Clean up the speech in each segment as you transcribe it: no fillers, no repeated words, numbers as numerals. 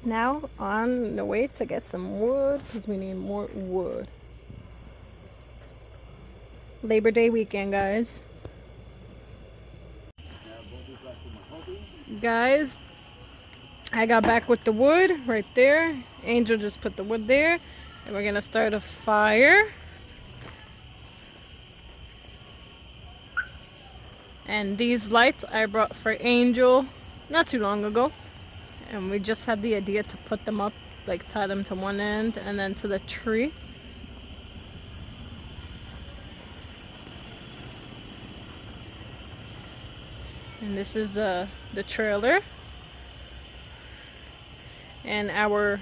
now on the way to get some wood because we need more wood. Labor Day weekend, guys. Guys, I got back with the wood right there. Angel just put the wood there. And we're gonna start a fire. And these lights I brought for Angel not too long ago. And we just had the idea to put them up, like tie them to one end and then to the tree. And this is the trailer. And our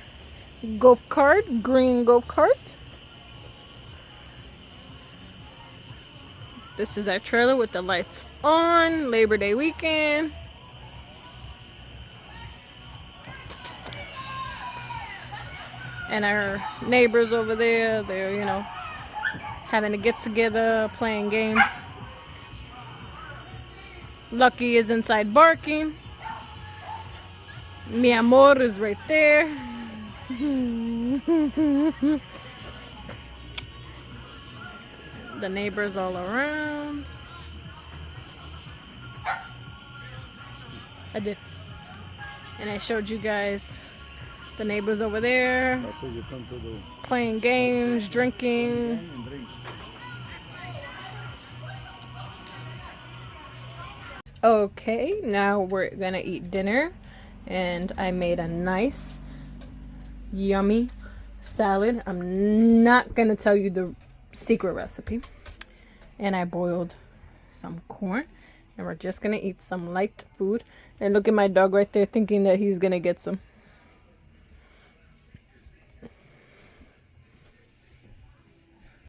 golf cart, green golf cart. This is our trailer with the lights on, Labor Day weekend. And our neighbors over there, they're, you know, having a get together, playing games. Lucky is inside barking. Mi amor is right there. The neighbors all around. I did. And I showed you guys the neighbors over there playing games, drinking. Okay, now we're gonna eat dinner. And I made a nice, yummy salad. I'm not gonna tell you the secret recipe. And I boiled some corn. And we're just gonna eat some light food. And look at my dog right there thinking that he's gonna get some.